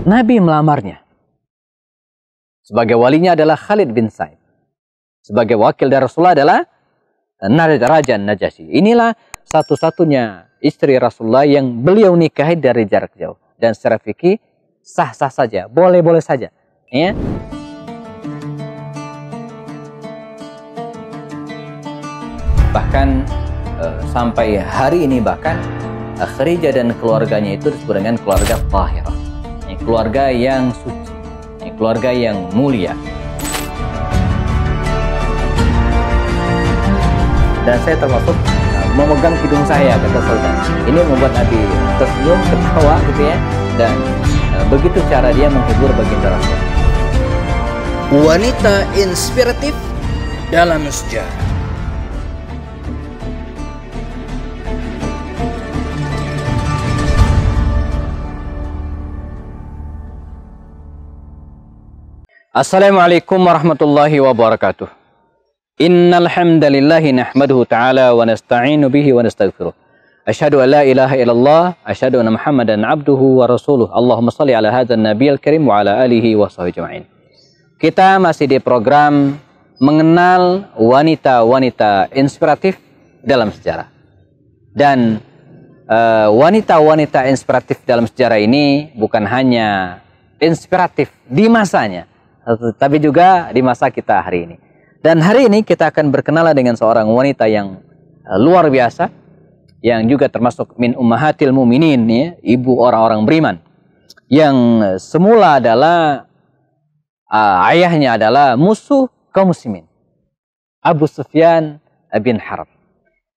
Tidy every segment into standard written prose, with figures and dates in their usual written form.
Nabi melamarnya. Sebagai walinya adalah Khalid bin Sa'id. Sebagai wakil dari Rasulullah adalah Raja Najasyi. Inilah satu-satunya istri Rasulullah yang beliau nikahi dari jarak jauh. Dan secara fikih sah-sah saja, boleh-boleh saja. Ya. Bahkan sampai hari ini bahkan Khadijah dan keluarganya itu disebut dengan keluarga Tahirah. Keluarga yang suci, keluarga yang mulia. Dan saya termasuk memegang hidung saya, kata Sultan. Ini membuat Nabi tersenyum, ketawa gitu ya. Dan begitu cara dia menghibur baginda Rasul. Wanita inspiratif dalam sejarah. Assalamualaikum warahmatullahi wabarakatuh. Innal hamdalillahi nahmaduhu ta'ala wa nasta'inu bihi wa nastaghfiruh. Asyhadu an la ilaha illallah, asyhadu anna Muhammadan abduhu wa rasuluh. Allahumma shalli ala hadzal nabiyil karim wa ala alihi wa sahbihi ajma'in. Kita masih di program mengenal wanita-wanita inspiratif dalam sejarah. Dan wanita-wanita inspiratif dalam sejarah ini bukan hanya inspiratif di masanya, tapi juga di masa kita hari ini. Dan hari ini kita akan berkenalan dengan seorang wanita yang luar biasa, yang juga termasuk min ummahatil mu'minin, ya, ibu orang-orang beriman, yang semula adalah ayahnya adalah musuh kaum muslimin, Abu Sufyan bin Harb,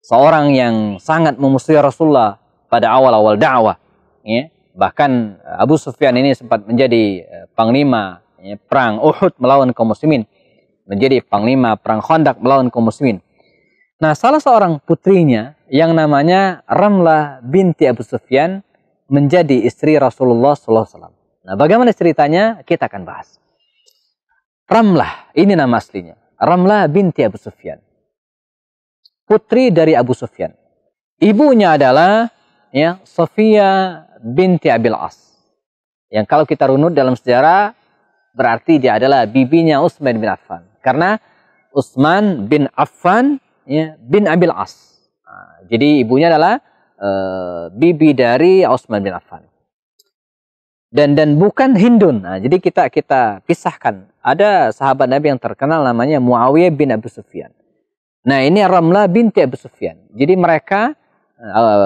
seorang yang sangat memusuhi Rasulullah pada awal-awal dakwah. Ya. Bahkan Abu Sufyan ini sempat menjadi panglima perang Uhud melawan kaum muslimin, menjadi panglima perang Khandaq melawan kaum muslimin. Nah, salah seorang putrinya yang namanya Ramlah binti Abu Sufyan menjadi istri Rasulullah SAW. Nah, bagaimana ceritanya kita akan bahas. Ramlah, ini nama aslinya, Ramlah binti Abu Sufyan, putri dari Abu Sufyan. Ibunya adalah Sofia binti Abil As, yang kalau kita runut dalam sejarah berarti dia adalah bibinya Utsman bin Affan. Karena Utsman bin Affan bin Abil As. Nah, jadi ibunya adalah bibi dari Utsman bin Affan. Dan bukan Hindun. Nah, jadi kita pisahkan. Ada sahabat Nabi yang terkenal namanya Muawiyah bin Abu Sufyan. Nah, ini Ramlah binti Abu Sufyan. Jadi mereka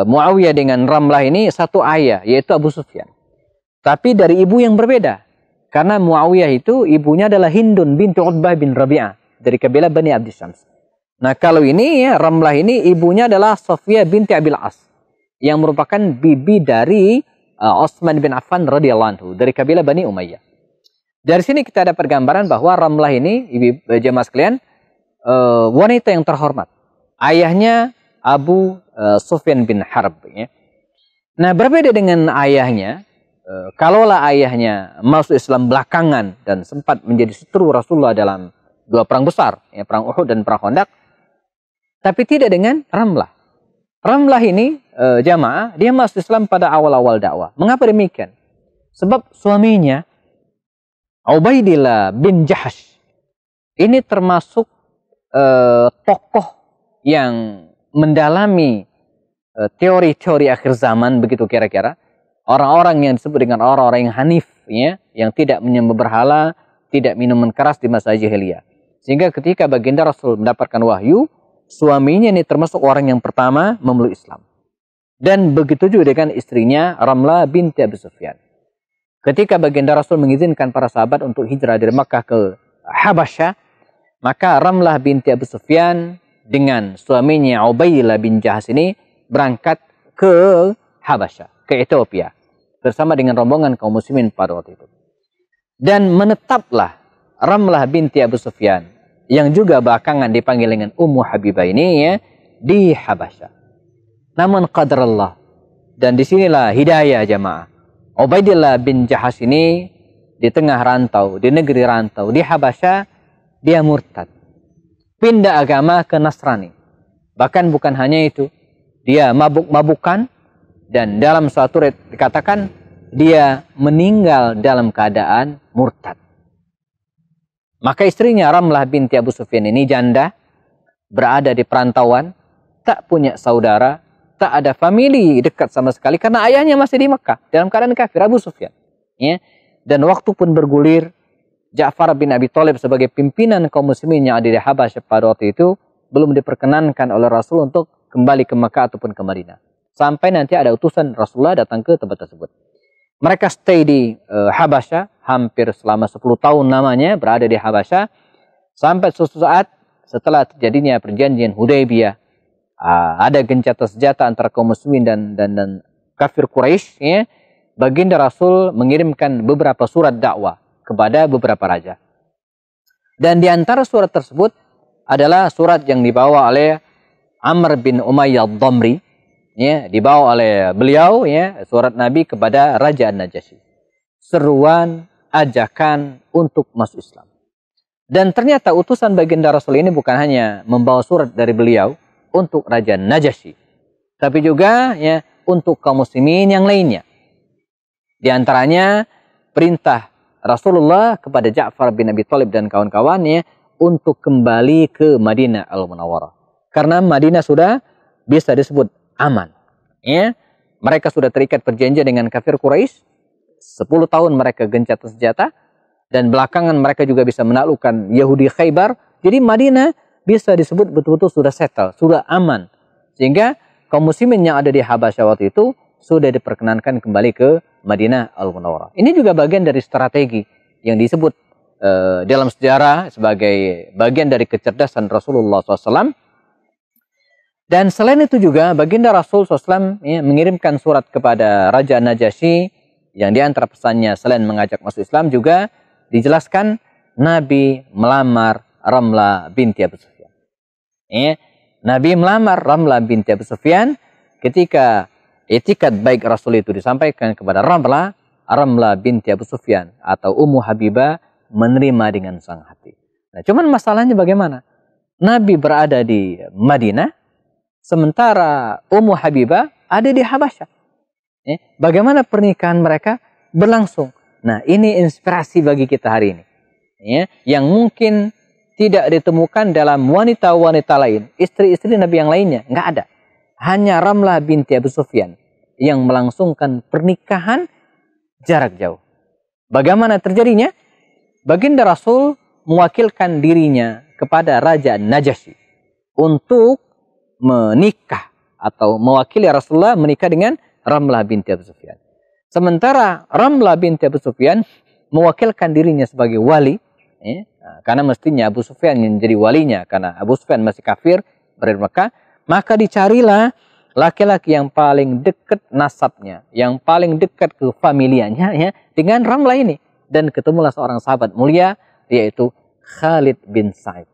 Muawiyah dengan Ramlah ini satu ayah, yaitu Abu Sufyan. Tapi dari ibu yang berbeda. Karena Muawiyah itu ibunya adalah Hindun binti Utbah bin Rabi'ah dari kabilah Bani Abdi Syams. Nah, kalau ini Ramlah ini ibunya adalah Sofia binti Abil As, yang merupakan bibi dari Utsman bin Affan radhiyallahu anhu dari kabilah Bani Umayyah. Dari sini kita dapat gambaran bahwa Ramlah ini, ibu jemaah sekalian, wanita yang terhormat. Ayahnya Abu Sufyan bin Harb. Ya. Nah, berbeda dengan ayahnya. Kalaulah ayahnya masuk Islam belakangan dan sempat menjadi seteru Rasulullah dalam dua perang besar, perang Uhud dan perang Khandaq, tapi tidak dengan Ramlah. Ramlah ini jamaah, dia masuk Islam pada awal-awal dakwah. Mengapa demikian? Sebab suaminya Ubaidillah bin Jahash ini termasuk tokoh yang mendalami teori-teori akhir zaman, begitu kira-kira. Orang-orang yang disebut dengan orang-orang yang hanif, yang tidak menyembah berhala, tidak minuman keras di masa jahiliyah. Sehingga ketika baginda Rasul mendapatkan wahyu, suaminya ini termasuk orang yang pertama memeluk Islam. Dan begitu juga dengan istrinya Ramlah binti Abu Sufyan. Ketika baginda Rasul mengizinkan para sahabat untuk hijrah dari Makkah ke Habasyah, maka Ramlah binti Abu Sufyan dengan suaminya Ubaidillah bin Jahash ini berangkat ke Habasyah, ke Ethiopia, bersama dengan rombongan kaum muslimin pada waktu itu. Dan menetaplah Ramlah binti Abu Sufyan, yang juga belakangan dipanggil dengan Ummu Habibah ini, di Habasyah. Namun qadarullah, dan disinilah hidayah jamaah. Ubaidillah bin Jahash ini di tengah rantau, di negeri rantau, di Habasyah, dia murtad. Pindah agama ke Nasrani. Bahkan bukan hanya itu, dia mabuk-mabukan. Dan dalam suatu red dikatakan dia meninggal dalam keadaan murtad. Maka istrinya Ramlah binti Abu Sufyan ini janda, berada di perantauan, tak punya saudara, tak ada famili dekat sama sekali karena ayahnya masih di Mekah dalam keadaan kafir, Abu Sufyan. Ya. Dan waktu pun bergulir, Ja'far bin Abi Thalib sebagai pimpinan kaum muslimin yang ada di Habasyah pada waktu itu belum diperkenankan oleh Rasul untuk kembali ke Mekah ataupun ke Madinah. Sampai nanti ada utusan Rasulullah datang ke tempat tersebut. Mereka stay di Habasyah hampir selama 10 tahun namanya berada di Habasyah sampai suatu saat setelah terjadinya perjanjian Hudaybiyah, ada gencatan senjata antara kaum muslimin dan kafir Quraisy, ya. Baginda Rasul mengirimkan beberapa surat dakwah kepada beberapa raja. Dan di antara surat tersebut adalah surat yang dibawa oleh Amr bin Umayyah Ad-Damri, ya, dibawa oleh beliau, ya, surat Nabi kepada Raja An-Najasyi. Seruan, ajakan untuk masuk Islam. Dan ternyata utusan baginda Rasul ini bukan hanya membawa surat dari beliau untuk Raja Najasyi, tapi juga, ya, untuk kaum muslimin yang lainnya. Di antaranya perintah Rasulullah kepada Ja'far bin Abi Thalib dan kawan-kawannya untuk kembali ke Madinah Al-Munawwarah. Karena Madinah sudah bisa disebut aman. Ya, mereka sudah terikat perjanjian dengan kafir Quraisy. 10 tahun mereka gencatan senjata. Dan belakangan mereka juga bisa menaklukkan Yahudi Khaybar. Jadi Madinah bisa disebut betul-betul sudah settle, sudah aman. Sehingga kaum muslimin yang ada di Habasyah waktu itu sudah diperkenankan kembali ke Madinah Al-Munawwarah. Ini juga bagian dari strategi yang disebut dalam sejarah sebagai bagian dari kecerdasan Rasulullah SAW. Dan selain itu juga baginda Rasul SAW, ya, mengirimkan surat kepada Raja Najasyi yang di antara pesannya selain mengajak masuk Islam juga dijelaskan Nabi melamar Ramlah binti Abu Sufyan. Ya, Nabi melamar Ramlah binti Abu Sufyan ketika etikat baik Rasul itu disampaikan kepada Ramlah binti Abu Sufyan atau Ummu Habibah menerima dengan senang hati. Nah, cuman masalahnya bagaimana? Nabi berada di Madinah, sementara Ummu Habibah ada di Habasyah. Bagaimana pernikahan mereka berlangsung? Nah, ini inspirasi bagi kita hari ini. Ya, yang mungkin tidak ditemukan dalam wanita-wanita lain, istri-istri Nabi yang lainnya, nggak ada. Hanya Ramlah binti Abu Sufyan yang melangsungkan pernikahan jarak jauh. Bagaimana terjadinya? Baginda Rasul mewakilkan dirinya kepada Raja Najasyi untuk menikah atau mewakili Rasulullah menikah dengan Ramlah binti Abu Sufyan. Sementara Ramlah binti Abu Sufyan mewakilkan dirinya sebagai wali, karena mestinya Abu Sufyan yang menjadi walinya, karena Abu Sufyan masih kafir berada di Mekah, maka dicarilah laki-laki yang paling dekat nasabnya, yang paling dekat ke familianya, ya, dengan Ramlah ini. Dan ketemulah seorang sahabat mulia, yaitu Khalid bin Sa'id.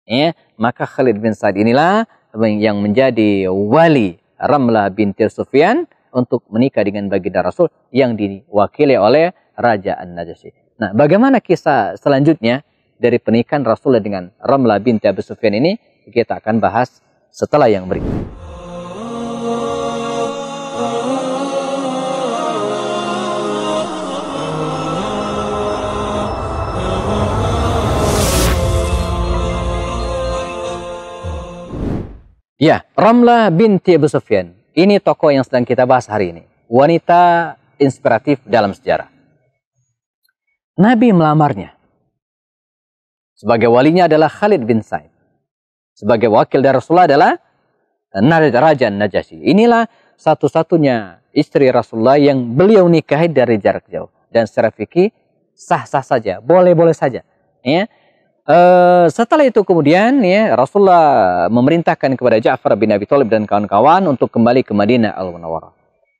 Ya, maka Khalid bin Sa'id inilah yang menjadi wali Ramlah binti Sufyan untuk menikah dengan baginda Rasul yang diwakili oleh Raja An-Najasyi. Nah, bagaimana kisah selanjutnya dari pernikahan Rasulullah dengan Ramlah binti Abu Sufyan ini, kita akan bahas setelah yang berikut. Ya, Ramlah binti Abu Sufyan. Ini tokoh yang sedang kita bahas hari ini. Wanita inspiratif dalam sejarah. Nabi melamarnya. Sebagai walinya adalah Khalid bin Sa'id. Sebagai wakil dari Rasulullah adalah Raja Najasyi. Inilah satu-satunya istri Rasulullah yang beliau nikahi dari jarak jauh. Dan secara fikih sah-sah saja, boleh-boleh saja. Ya. Setelah itu kemudian, ya, Rasulullah memerintahkan kepada Ja'far bin Abi Thalib dan kawan-kawan untuk kembali ke Madinah Al-Munawwarah.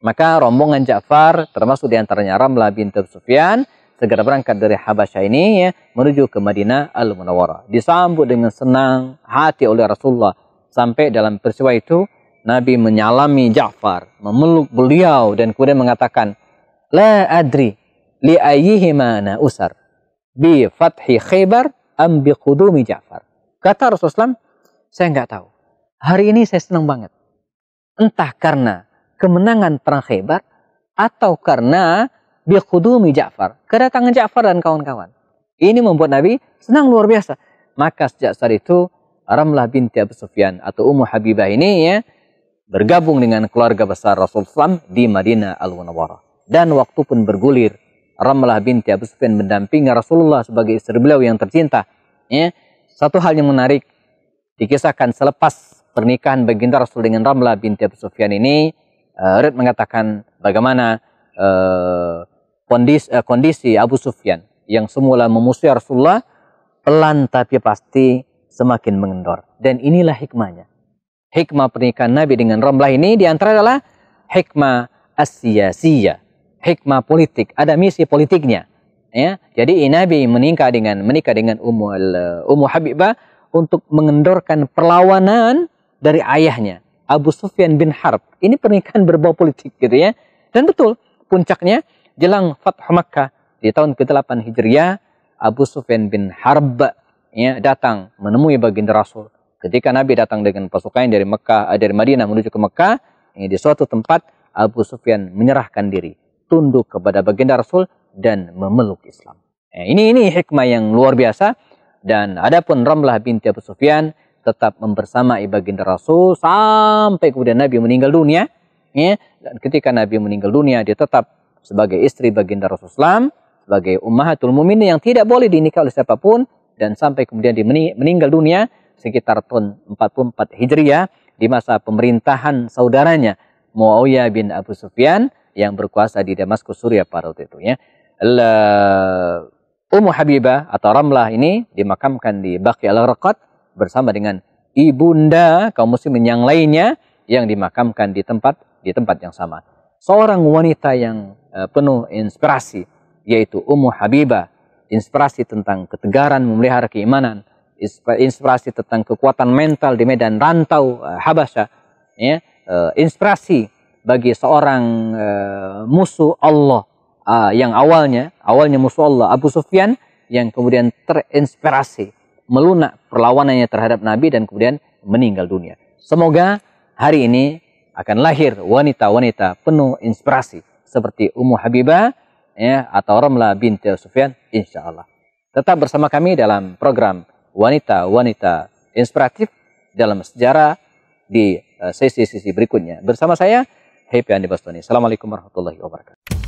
Maka rombongan Ja'far, termasuk diantaranya Ramlah binti Sufyan, segera berangkat dari Habasyah ini, ya, menuju ke Madinah Al-Munawwarah. Disambut dengan senang hati oleh Rasulullah. Sampai dalam peristiwa itu Nabi menyalami Ja'far, memeluk beliau dan kemudian mengatakan, La adri li ayyihima na usar bi fathi Khaybar am bi qudumi Ja'far. Kata Rasulullah, saya nggak tahu. Hari ini saya senang banget. Entah karena kemenangan perang Khaybar atau karena biqudumi Ja'far, kedatangan Ja'far dan kawan-kawan. Ini membuat Nabi senang luar biasa. Maka sejak saat itu Ramlah binti Abu Sufyan atau Ummu Habibah ini ya bergabung dengan keluarga besar Rasulullah di Madinah Al-Munawwarah. Dan waktu pun bergulir, Ramlah binti Abu Sufyan mendampingi Rasulullah sebagai istri beliau yang tercinta. Ya, satu hal yang menarik dikisahkan selepas pernikahan baginda Rasul dengan Ramlah binti Abu Sufyan ini, Rid mengatakan bagaimana kondisi Abu Sufyan yang semula memusuhi Rasulullah pelan tapi pasti semakin mengendor. Dan inilah hikmahnya. Hikmah pernikahan Nabi dengan Ramlah ini diantara adalah hikmah as-siyasiyah, hikmah politik, ada misi politiknya. Ya, jadi Nabi menikah dengan Ummu Habibah untuk mengendorkan perlawanan dari ayahnya Abu Sufyan bin Harb. Ini pernikahan berbau politik gitu ya. Dan betul puncaknya jelang Fathu Makkah di tahun ke-8 Hijriah, Abu Sufyan bin Harb ya, datang menemui baginda Rasul. Ketika Nabi datang dengan pasukan dari Madinah menuju ke Mekah, di suatu tempat Abu Sufyan menyerahkan diri, tunduk kepada baginda Rasul dan memeluk Islam. Ini hikmah yang luar biasa. Dan adapun Ramlah binti Abu Sufyan tetap membersamai baginda Rasul sampai kemudian Nabi meninggal dunia. Ya, dan ketika Nabi meninggal dunia, dia tetap sebagai istri baginda Rasulullah, sebagai ummahatul mukminin yang tidak boleh dinikah oleh siapapun, dan sampai kemudian dia meninggal dunia sekitar tahun 44 Hijriah di masa pemerintahan saudaranya Muawiyah bin Abu Sufyan yang berkuasa di Damaskus, Suriah pada waktu itu ya. Ummu Habibah atau Ramlah ini dimakamkan di Baqi al-Gharqad bersama dengan ibunda kaum muslimin yang lainnya yang dimakamkan di tempat yang sama. Seorang wanita yang penuh inspirasi, yaitu Ummu Habibah, inspirasi tentang ketegaran memelihara keimanan, inspirasi tentang kekuatan mental di medan rantau Habasyah, ya, inspirasi bagi seorang musuh Allah yang awalnya musuh Allah Abu Sufyan, yang kemudian terinspirasi melunak perlawanannya terhadap Nabi dan kemudian meninggal dunia. Semoga hari ini akan lahir wanita-wanita penuh inspirasi seperti Ummu Habibah ya, atau Ramlah binti Sufyan, insyaallah. Tetap bersama kami dalam program Wanita-Wanita Inspiratif dalam Sejarah di sesi-sesi berikutnya. Bersama saya, Happy Andi Bastoni. Assalamualaikum warahmatullahi wabarakatuh.